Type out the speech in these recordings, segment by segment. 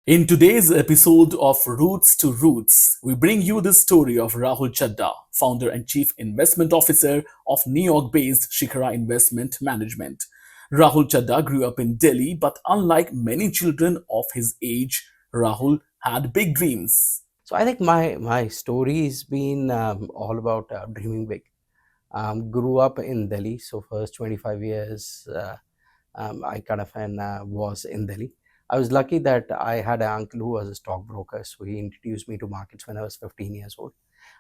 In today's episode of Roots to Roots, we bring you the story of Rahul Chadha, founder and chief investment officer of New York based Shikhara Investment Management. Rahul Chadha grew up in Delhi, but unlike many children of his age, Rahul had big dreams. So I think my story's been all about dreaming big. Grew up in Delhi, so first 25 years I kind of was in Delhi. I was lucky that I had an uncle who was a stockbroker, so he introduced me to markets when I was 15 years old.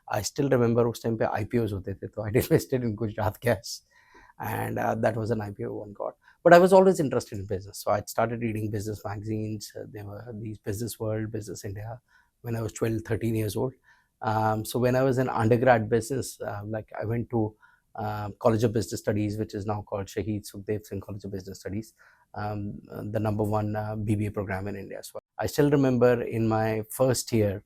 I still remember उस time पे IPOs होते थे, तो I invested in Gujarat Gas, and that was an IPO one got. But I was always interested in business, so I started reading business magazines. There were these Business World, Business India, when I was 12, 13 years old. So when I was in undergrad business, like I went to College of Business Studies, which is now called Shahid Sukhdev Singh College of Business Studies, the number one BBA program in India. So I still remember in my first year,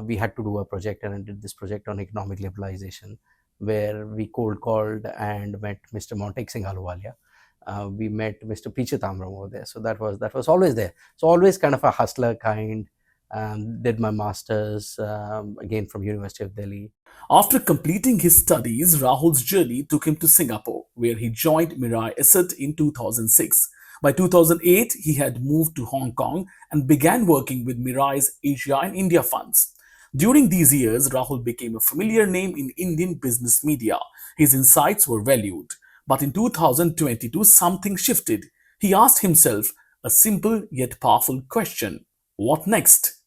we had to do a project, and I did this project on economic liberalization, where we cold called and met Mr. Montek Singh Ahluwalia. We met Mr. Piche Tamram over there. So that was always there. So always kind of a hustler kind. Did my masters again from University of Delhi. After completing his studies, Rahul's journey took him to Singapore, where he joined Mirai Asset in 2006. By 2008, he had moved to Hong Kong and began working with Mirai's Asia and India funds. During these years, Rahul became a familiar name in Indian business media. His insights were valued. But in 2022, something shifted. He asked himself a simple yet powerful question: what next?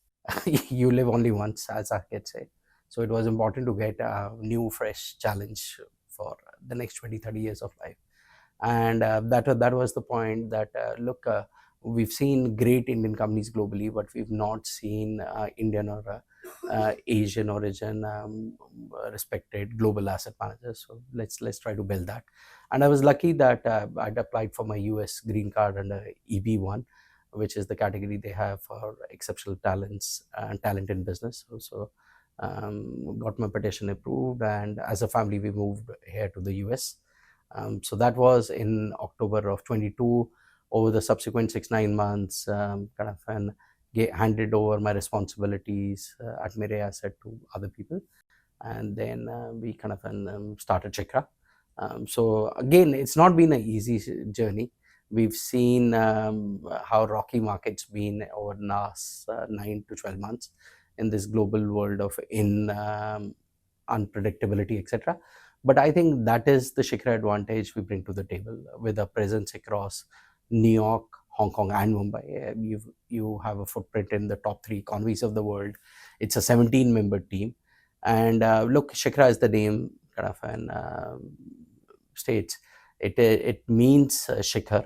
You live only once, as I could say. So it was important to get a new, fresh challenge for the next 20, 30 years of life. And that was the point that, look, we've seen great Indian companies globally, but we've not seen Indian or Asian origin respected global asset managers. So let's try to build that. And I was lucky that I'd applied for my US green card under EB1, which is the category they have for exceptional talents and talent in business. So got my petition approved, and as a family we moved here to the US. So that was in October of 22. Over the subsequent 6-9 months, kind of handed over my responsibilities at Mirai Asset to other people, and then we kind of started Shikhara. So again, it's not been an easy journey. We've seen how rocky markets been over the last 9 to 12 months in this global world of unpredictability, etc. But I think that is the Shikhara advantage we bring to the table with a presence across New York, Hong Kong, and Mumbai. You have a footprint in the top three economies of the world. It's a 17-member team, and look, Shikhara is the name kind of an states. It means Shikhar,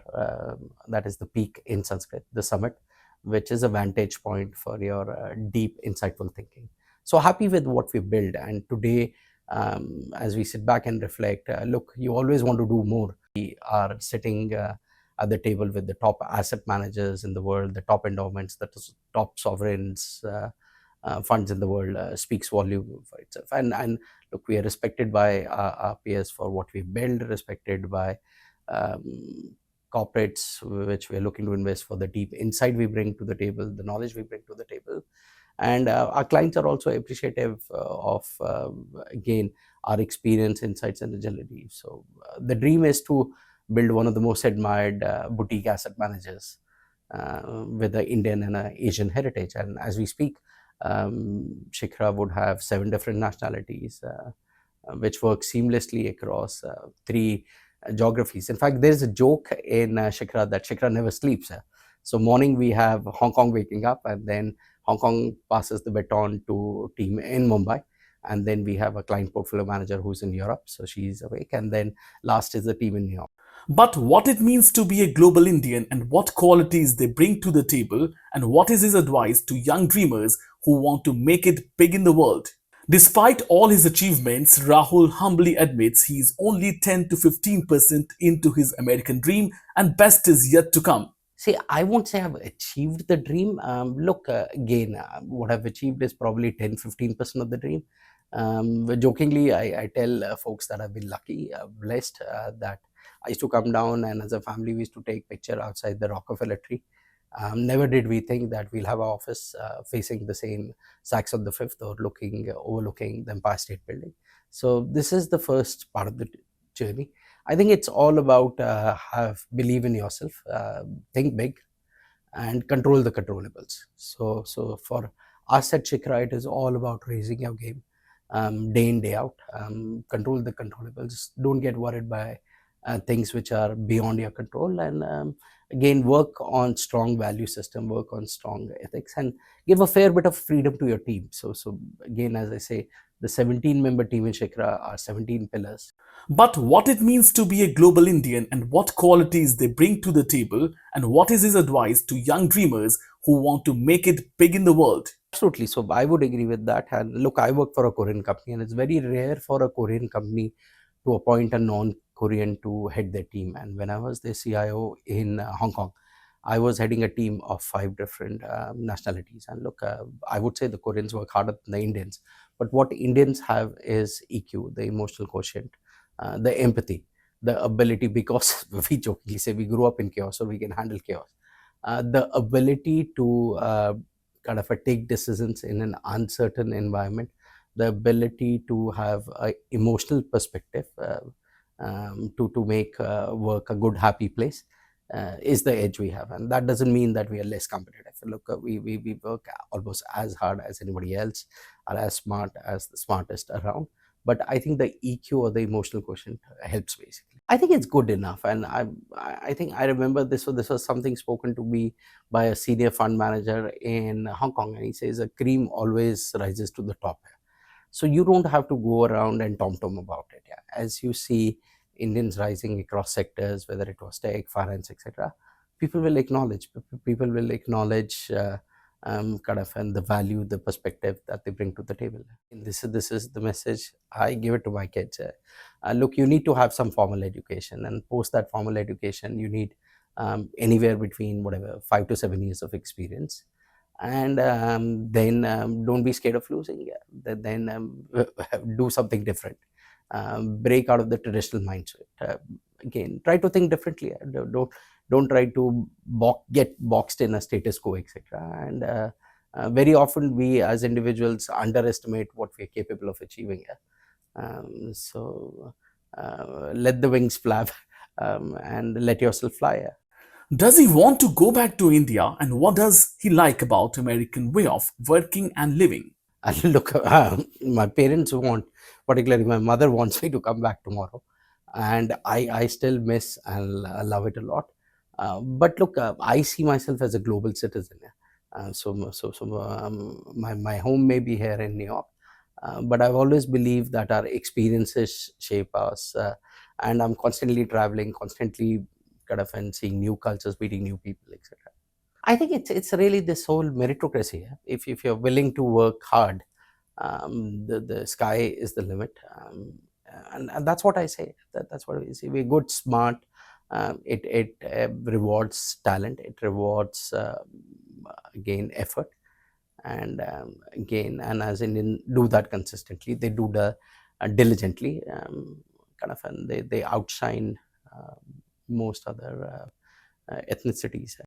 that is the peak in Sanskrit, the summit, which is a vantage point for your deep, insightful thinking. So happy with what we build, and today, as we sit back and reflect, look, you always want to do more. We are sitting at the table with the top asset managers in the world, the top endowments, the top sovereigns, funds in the world. Speaks volume for itself. And look, we are respected by our peers for what we build, respected by corporates which we are looking to invest for the deep insight we bring to the table, the knowledge we bring to the table. And our clients are also appreciative of, again, our experience, insights, and agility. So the dream is to build one of the most admired boutique asset managers with the Indian and Asian heritage. And as we speak, Shikhara would have 7 different nationalities, which work seamlessly across 3 geographies. In fact, there's a joke in Shikhara that Shikhara never sleeps. So morning we have Hong Kong waking up, and then Hong Kong passes the baton to team in Mumbai, and then we have a client portfolio manager who's in Europe, so she's awake, and then last is the team in New York. But what it means to be a global Indian and what qualities they bring to the table, and what is his advice to young dreamers who want to make it big in the world? Despite all his achievements, Rahul humbly admits he is only 10 to 15% into his American dream and best is yet to come. See, I won't say I've achieved the dream. Look, again, what I've achieved is probably 10-15% of the dream. But jokingly, I tell folks that I've been lucky, blessed, that I used to come down, and as a family, we used to take picture outside the Rockefeller tree. Never did we think that we'll have our office facing the same Saks on the Fifth or overlooking the Empire State Building. So this is the first part of the journey. I think it's all about have believe in yourself, think big, and control the controllables. So for us at Shikhara, it is all about raising your game, day in day out. Control the controllables. Don't get worried by things which are beyond your control, and again work on strong value system, work on strong ethics, and give a fair bit of freedom to your team. So again, as I say, the 17-member team in Shikhara are 17 pillars. But what it means to be a global Indian and what qualities they bring to the table, and what is his advice to young dreamers who want to make it big in the world? Absolutely. So I would agree with that. And look, I work for a Korean company, and it's very rare for a Korean company to appoint a non-Korean to head their team. And when I was the CIO in Hong Kong, I was heading a team of 5 different nationalities. And look, I would say the Koreans work harder than the Indians. But what Indians have is EQ, the emotional quotient, the empathy, the ability, because we jokingly say we grew up in chaos, so we can handle chaos. The ability to kind of take decisions in an uncertain environment, the ability to have an emotional perspective, to make work a good, happy place, is the edge we have. And that doesn't mean that we are less competitive. Look, we work almost as hard as anybody else, are as smart as the smartest around. But I think the EQ or the emotional quotient helps basically. I think it's good enough, and I think I remember this. So this was something spoken to me by a senior fund manager in Hong Kong, and he says a cream always rises to the top. So you don't have to go around and tom about it. Yeah. As you see Indians rising across sectors, whether it was tech, finance, etc., people will acknowledge. People will acknowledge kind of and the value, the perspective that they bring to the table. And this is the message I give it to my kids. Look, you need to have some formal education, and post that formal education, you need anywhere between whatever 5 to 7 years of experience, and then don't be scared of losing. Yeah. Then do something different, break out of the traditional mindset. Again, try to think differently. Don't try to get boxed in a status quo, etc. And very often we as individuals underestimate what we are capable of achieving. Yeah. Let the wings flap, and let yourself fly. Yeah. Does he want to go back to India, and what does he like about American way of working and living? Look, my parents want, particularly my mother wants me to come back tomorrow, and I still miss and love it a lot. But look, I see myself as a global citizen. Yeah. My home may be here in New York, but I've always believed that our experiences shape us, and I'm constantly traveling, constantly kind of and seeing new cultures, meeting new people, etc. I think it's really this whole meritocracy. Yeah. If you're willing to work hard, the sky is the limit, and that's what I say. That's what we say. We're good, smart. It rewards talent. It rewards again effort, and again, and as Indian do that consistently, they do the diligently, kind of, and they outshine most other ethnicities.